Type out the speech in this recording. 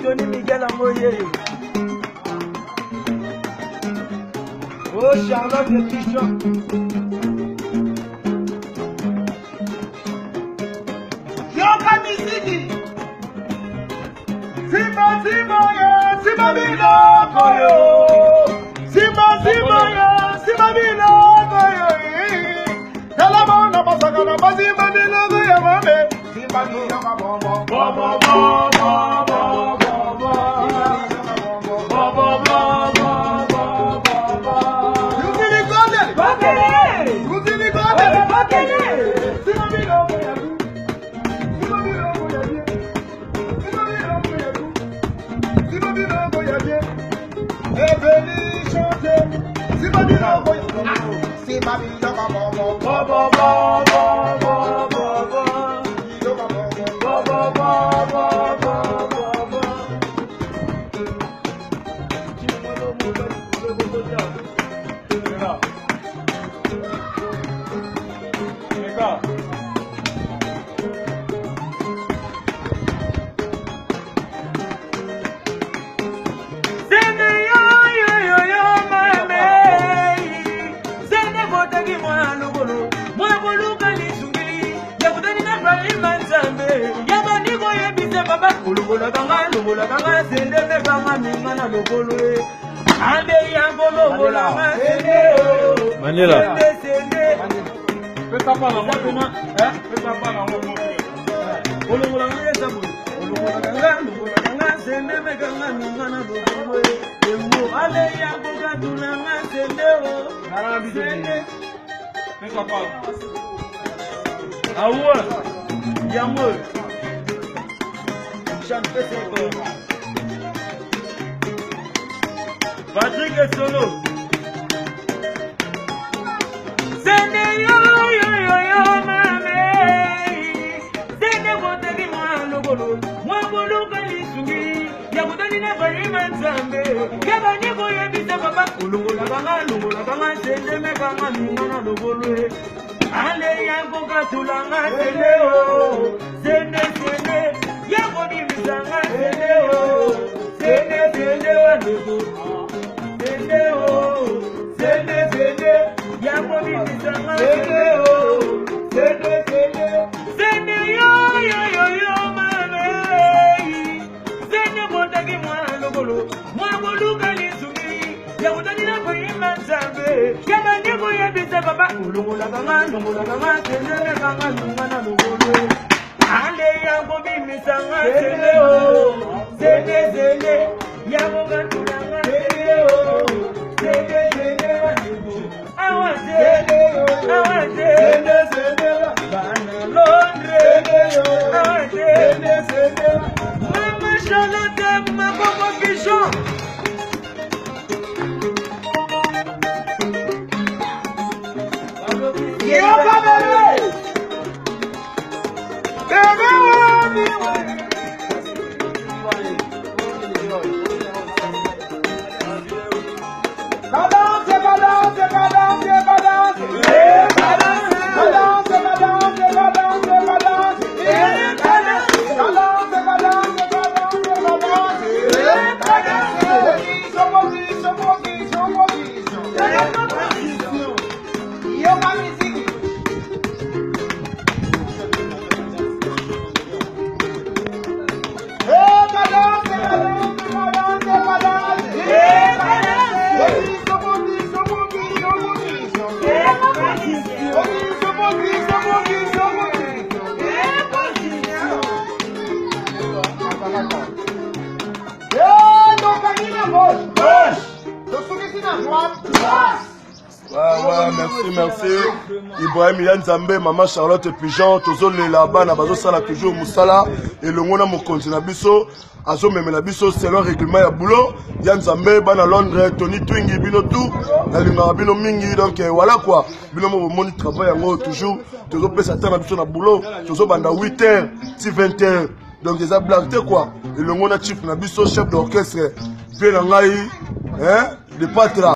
Tony Miguel Amoye. Oh, Charlotte le Pichon. Yoka Misiki. Simba yo, Simba Bilo Koyo. Simba yo, Simba Bilo Koyo. Kalabona Basagana, Bazimba Bilo Koyo, Mame. Simba Bilo Koyo. Manila. Patrick est solo. Sende yo mame. Sende bote di mwana bolo. Mwabolo kalisungi. Ya kutani na bari manzambe. Ya bani ko ya bisa baba. Ulungola kanga sende me kanga mwana lobolo. Ale ya koka tulanga sende o. Sende ya kodi misanga sende o. Sende wa lebo. Balance. Merci. Ibrahim Yanzambe, Maman Charlotte Pigeon, Tozo là-bas, Nabazo Sala toujours Moussala, et le Mona Mokonzi Nabiso, Azo Memelabiso, c'est le règlement à boulot. Yanzambe, Bana Londres, Tony Twingi, Bino tout, Nalinga Bino Mingi, donc voilà quoi. Bino Moni travail en haut toujours, Tozo Pessatin Nabiso na boulot, Tozo Banda 8h, 20h, donc des ablatés quoi. Et le Mona Chief Nabiso, chef d'orchestre, Vélangaï, hein, de Patra.